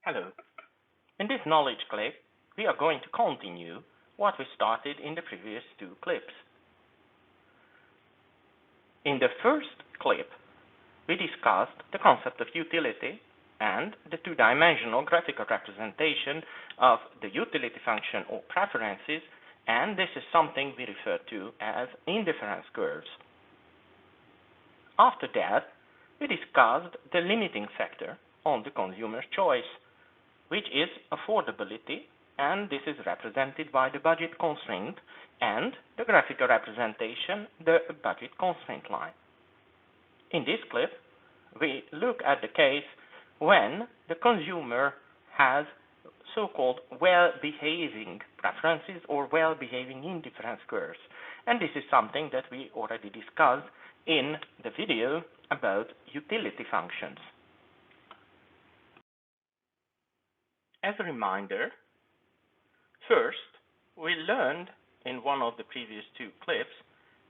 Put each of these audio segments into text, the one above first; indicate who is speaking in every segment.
Speaker 1: Hello. In this knowledge clip, we are going to continue what we started in the previous two clips. In the first clip, we discussed the concept of utility and the two-dimensional graphical representation of the utility function or preferences, and this is something we refer to as indifference curves. After that, we discussed the limiting factor on the consumer's choice, which is affordability, and this is represented by the budget constraint, and the graphical representation, the budget constraint line. In this clip, we look at the case when the consumer has so-called well-behaving preferences or well-behaving indifference curves, and this is something that we already discussed in the video about utility functions. As a reminder, first, we learned in one of the previous two clips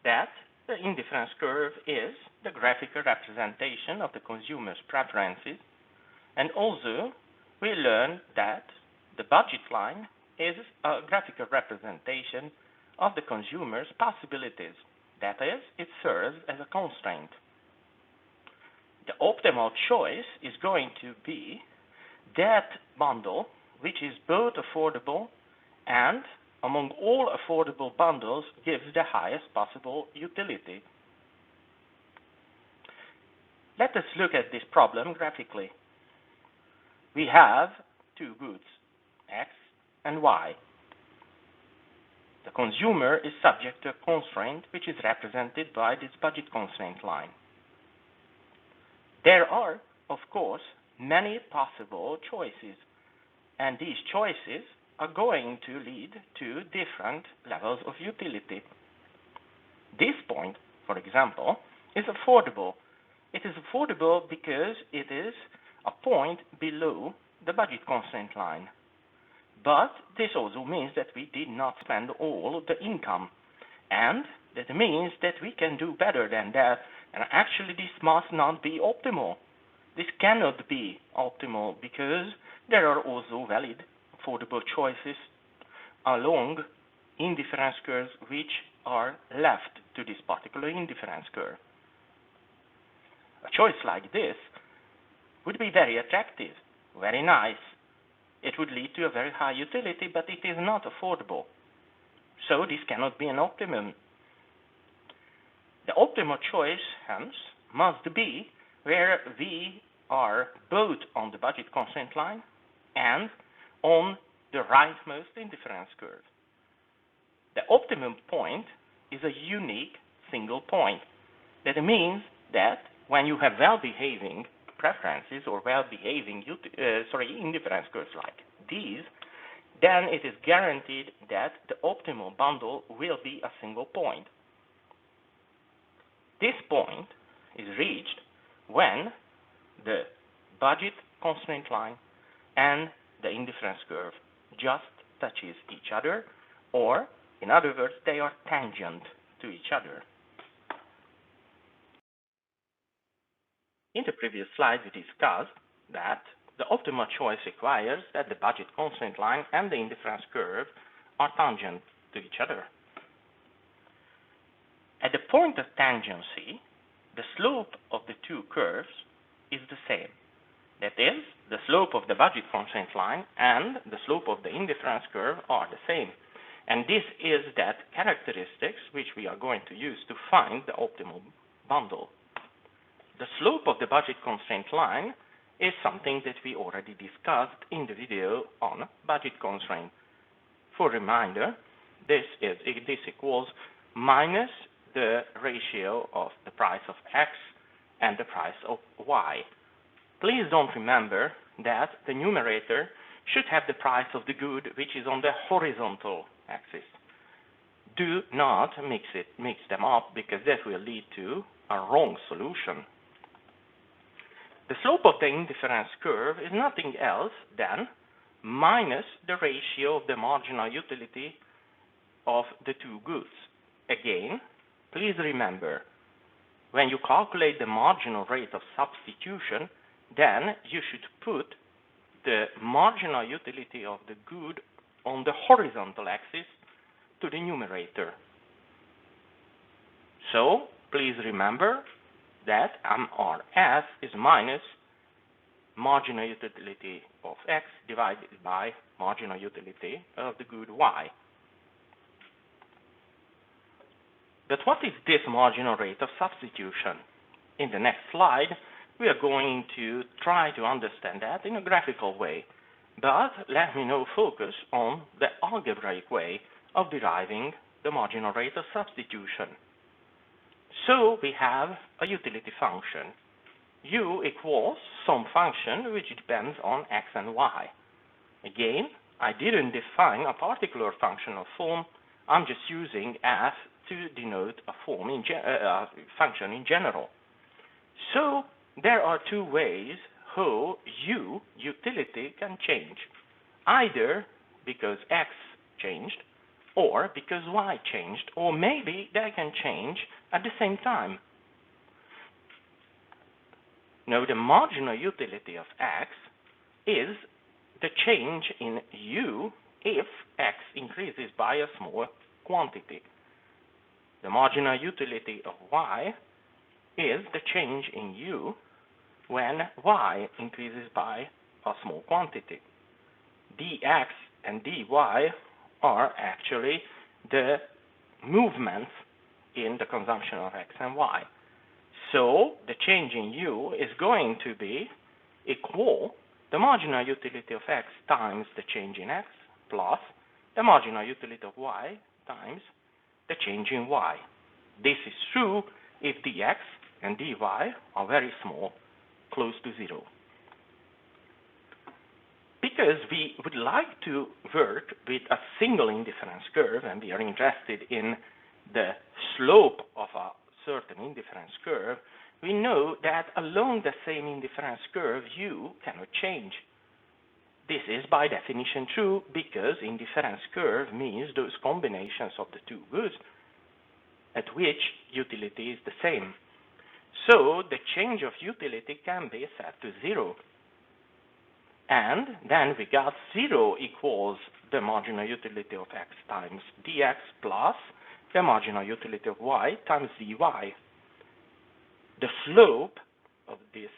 Speaker 1: that the indifference curve is the graphical representation of the consumer's preferences, and also we learned that the budget line is a graphical representation of the consumer's possibilities. That is, it serves as a constraint. The optimal choice is going to be that bundle which is both affordable and among all affordable bundles gives the highest possible utility. Let us look at this problem graphically. We have two goods, X and Y. The consumer is subject to a constraint which is represented by this budget constraint line. There are, of course, many possible choices, and these choices are going to lead to different levels of utility. This point, for example, is affordable. It is affordable because it is a point below the budget constraint line. But this also means that we did not spend all the income, and that means that we can do better than that, and actually this must not be optimal. This cannot be optimal because there are also valid affordable choices along indifference curves which are left to this particular indifference curve. A choice like this would be very attractive, very nice. It would lead to a very high utility, but it is not affordable. So this cannot be an optimum. The optimal choice, hence, must be where we are both on the budget constraint line and on the rightmost indifference curve. The optimum point is a unique single point. That means that when you have well-behaving preferences or well-behaving indifference curves like these, then it is guaranteed that the optimal bundle will be a single point. This point is reached when the budget constraint line and the indifference curve just touches each other, or in other words, they are tangent to each other. In the previous slide, we discussed that the optimal choice requires that the budget constraint line and the indifference curve are tangent to each other. At the point of tangency, the slope of the two curves is the same. That is, the slope of the budget constraint line and the slope of the indifference curve are the same. And this is that characteristics which we are going to use to find the optimal bundle. The slope of the budget constraint line is something that we already discussed in the video on budget constraint. For reminder, this equals minus the ratio of the price of X and the price of Y. Please don't remember that the numerator should have the price of the good which is on the horizontal axis. Do not mix them up, because that will lead to a wrong solution. The slope of the indifference curve is nothing else than minus the ratio of the marginal utility of the two goods. Again, please remember, when you calculate the marginal rate of substitution, then you should put the marginal utility of the good on the horizontal axis to the numerator. So please remember that MRS is minus marginal utility of x divided by marginal utility of the good y. But what is this marginal rate of substitution? In the next slide, we are going to try to understand that in a graphical way. But let me now focus on the algebraic way of deriving the marginal rate of substitution. So we have a utility function. U equals some function which depends on x and y. Again, I didn't define a particular functional form. I'm just using f to denote a function in general. So there are two ways how U utility can change, either because x changed or because y changed, or maybe they can change at the same time. Now, the marginal utility of x is the change in U if x increases by a small quantity. The marginal utility of y is the change in U when y increases by a small quantity. dx and dy are actually the movements in the consumption of x and y. So the change in U is going to be equal the marginal utility of x times the change in x plus the marginal utility of y times the change in y. This is true if dx and dy are very small, close to zero. Because we would like to work with a single indifference curve and we are interested in the slope of a certain indifference curve, we know that along the same indifference curve, U cannot change. This is by definition true because indifference curve means those combinations of the two goods at which utility is the same. So the change of utility can be set to zero. And then we got 0 equals the marginal utility of x times dx plus the marginal utility of y times dy. The slope of this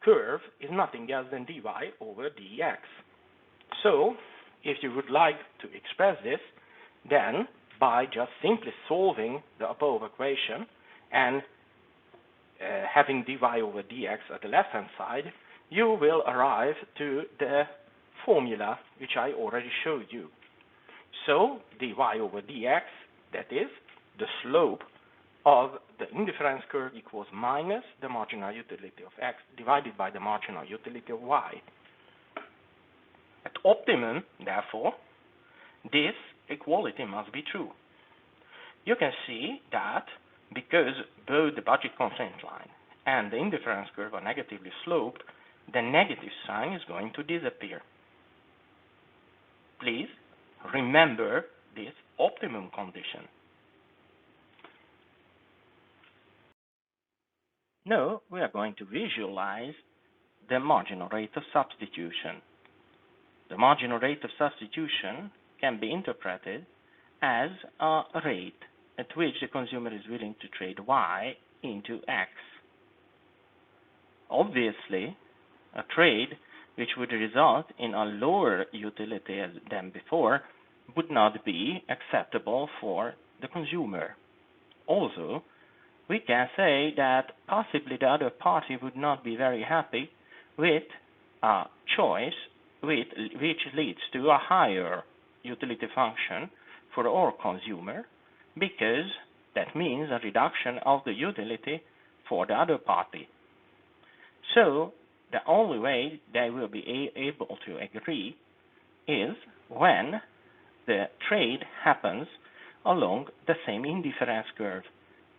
Speaker 1: curve is nothing else than dy over dx. So if you would like to express this, then by just simply solving the above equation and having dy over dx at the left-hand side, you will arrive to the formula which I already showed you. So dy over dx, that is, the slope of the indifference curve equals minus the marginal utility of x divided by the marginal utility of y. At optimum, therefore, this equality must be true. You can see that because both the budget constraint line and the indifference curve are negatively sloped, the negative sign is going to disappear. Please remember this optimum condition. Now we are going to visualize the marginal rate of substitution. The marginal rate of substitution can be interpreted as a rate at which the consumer is willing to trade y into x. Obviously, a trade which would result in a lower utility than before would not be acceptable for the consumer. Also, we can say that possibly the other party would not be very happy with a choice which leads to a higher utility function for our consumer, because that means a reduction of the utility for the other party. So the only way they will be able to agree is when the trade happens along the same indifference curve.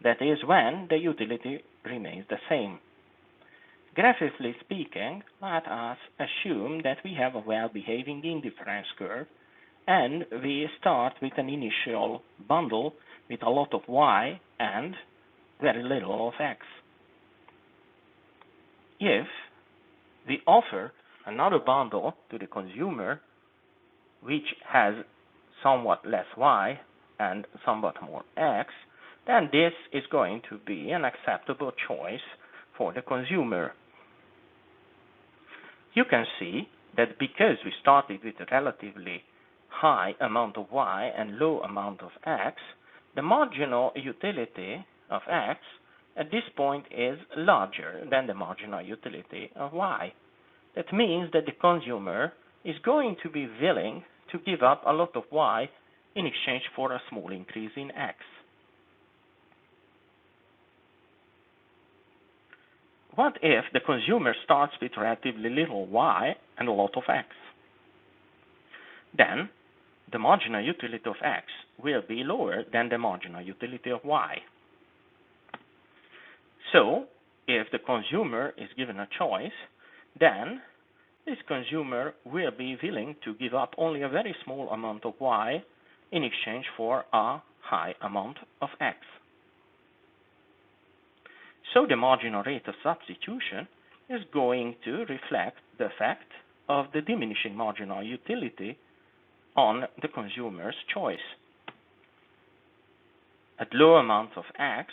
Speaker 1: That is, when the utility remains the same. Graphically speaking, let us assume that we have a well-behaving indifference curve and we start with an initial bundle with a lot of y and very little of x. If we offer another bundle to the consumer which has somewhat less y and somewhat more x, then this is going to be an acceptable choice for the consumer. You can see that because we started with a relatively high amount of y and low amount of x, the marginal utility of x at this point is larger than the marginal utility of y. That means that the consumer is going to be willing to give up a lot of y in exchange for a small increase in x. What if the consumer starts with relatively little y and a lot of x? Then the marginal utility of x will be lower than the marginal utility of y. So, if the consumer is given a choice, then this consumer will be willing to give up only a very small amount of y in exchange for a high amount of x. So the marginal rate of substitution is going to reflect the effect of the diminishing marginal utility on the consumer's choice. At low amounts of x,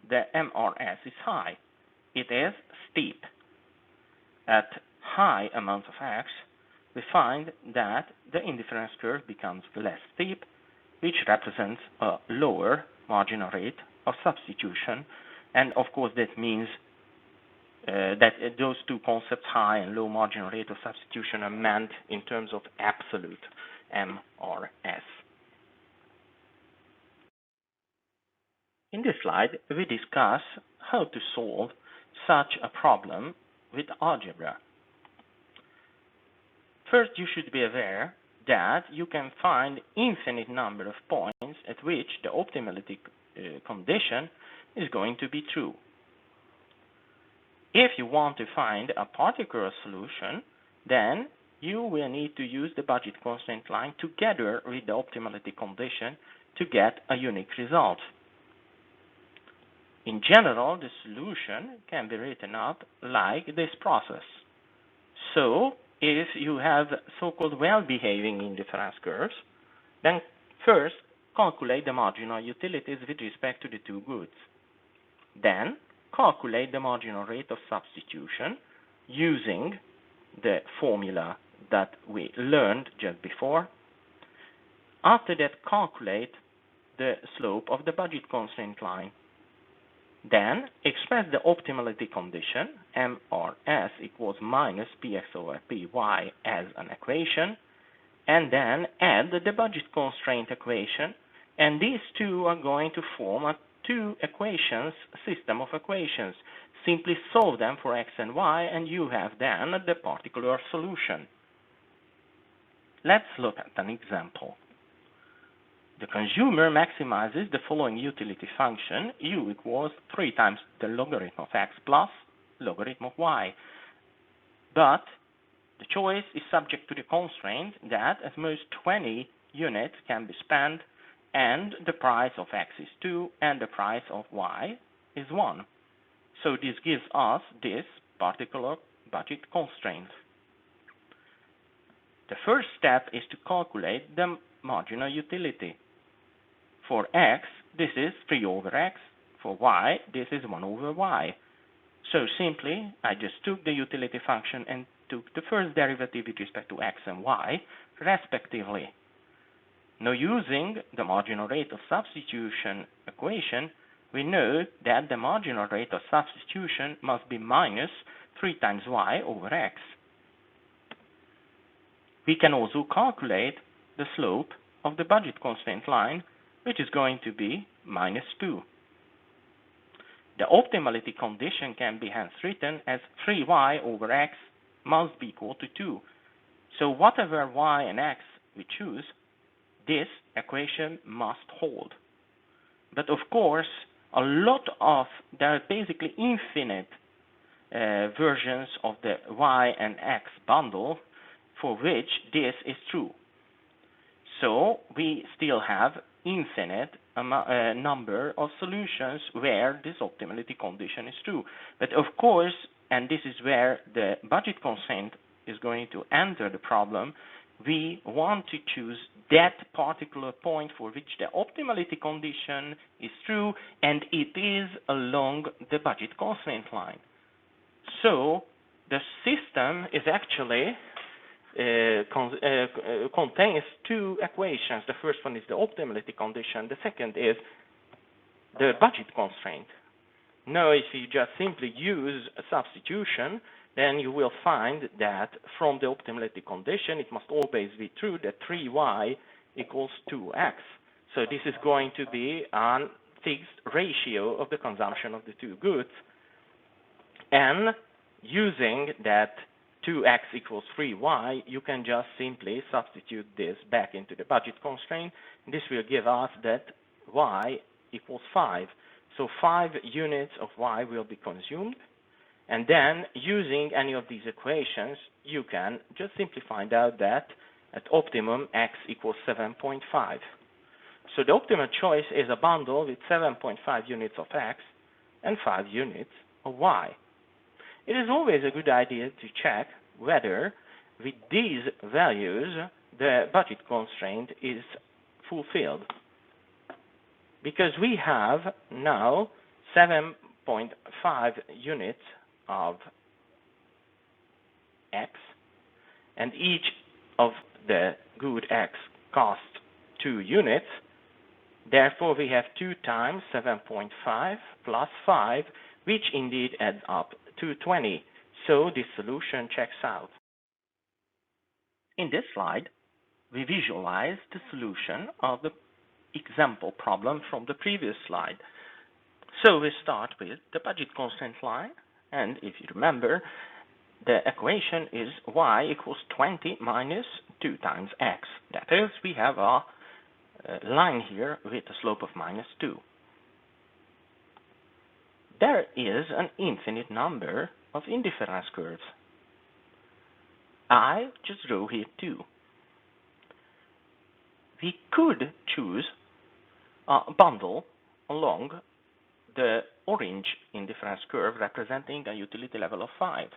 Speaker 1: the MRS is high. It is steep. At high amounts of x, we find that the indifference curve becomes less steep, which represents a lower marginal rate of substitution. And of course, that means that those two concepts, high and low marginal rate of substitution, are meant in terms of absolute MRS. In this slide, we discuss how to solve such a problem with algebra. First, you should be aware that you can find infinite number of points at which the optimality condition is going to be true. If you want to find a particular solution, then you will need to use the budget constraint line together with the optimality condition to get a unique result. In general, the solution can be written up like this process. So, if you have so-called well-behaving indifference curves, then first calculate the marginal utilities with respect to the two goods. Then calculate the marginal rate of substitution using the formula that we learned just before. After that, calculate the slope of the budget constraint line. Then express the optimality condition, MRS equals minus Px over Py as an equation, and then add the budget constraint equation, and these two are going to form a two equations system of equations. Simply solve them for x and y, and you have then the particular solution. Let's look at an example. The consumer maximizes the following utility function, u equals 3 times the logarithm of x plus logarithm of y. But the choice is subject to the constraint that at most 20 units can be spent, and the price of x is 2 and the price of y is 1. So this gives us this particular budget constraint. The first step is to calculate the marginal utility. For x, this is 3 over x. For y, this is 1 over y. So simply, I just took the utility function and took the first derivative with respect to x and y, respectively. Now, using the marginal rate of substitution equation, we know that the marginal rate of substitution must be minus 3 times y over x. We can also calculate the slope of the budget constraint line, which is going to be minus 2. The optimality condition can be hence written as 3y over x must be equal to 2. So whatever y and x we choose, this equation must hold. But of course, there are basically infinite versions of the y and x bundle for which this is true. So we still have infinite number of solutions where this optimality condition is true. But of course, and this is where the budget constraint is going to enter the problem, we want to choose that particular point for which the optimality condition is true, and it is along the budget constraint line. So the system is actually contains two equations. The first one is the optimality condition. The second is the budget constraint. Now, if you just simply use a substitution, then you will find that from the optimality condition, it must always be true that 3y equals 2x. So this is going to be a fixed ratio of the consumption of the two goods. And using that 2x equals 3y, you can just simply substitute this back into the budget constraint. This will give us that y equals 5. So 5 units of y will be consumed. And then, using any of these equations, you can just simply find out that at optimum, x equals 7.5. So the optimal choice is a bundle with 7.5 units of x and 5 units of y. It is always a good idea to check whether, with these values, the budget constraint is fulfilled. Because we have now 7.5 units of x, and each of the good x costs 2 units. Therefore, we have 2 times 7.5 plus 5, which indeed adds up to 20. So this solution checks out. In this slide, we visualize the solution of the example problem from the previous slide. So we start with the budget constraint line, and if you remember, the equation is y equals 20 minus 2 times x. That is, we have a line here with a slope of minus 2. There is an infinite number of indifference curves. I just drew here 2. We could choose a bundle along the orange indifference curve representing a utility level of 5.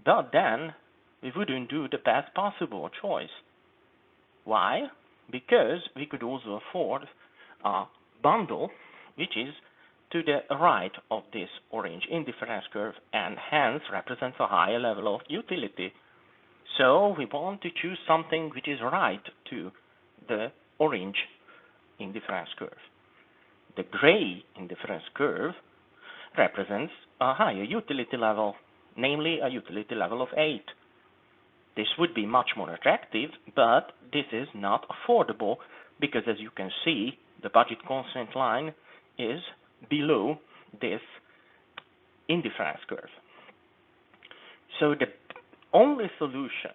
Speaker 1: But then we wouldn't do the best possible choice. Why? Because we could also afford a bundle which is to the right of this orange indifference curve and hence represents a higher level of utility. So we want to choose something which is right to the orange indifference curve. The gray indifference curve represents a higher utility level, namely a utility level of 8. This would be much more attractive, but this is not affordable because, as you can see, the budget constraint line is below this indifference curve. So the only solution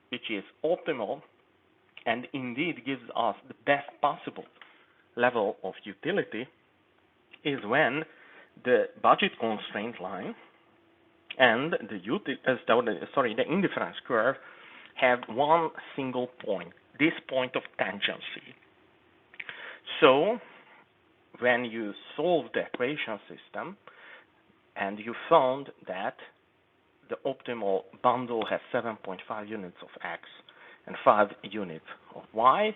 Speaker 1: which is optimal and indeed gives us the best possible level of utility is when the budget constraint line and the indifference curve have one single point, this point of tangency. So when you solve the equation system and you found that the optimal bundle has 7.5 units of x and 5 units of y,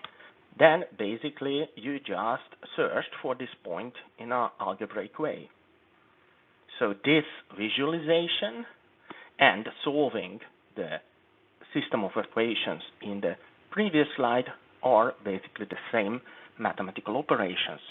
Speaker 1: then basically you just searched for this point in an algebraic way. So this visualization and solving the system of equations in the previous slide are basically the same mathematical operations.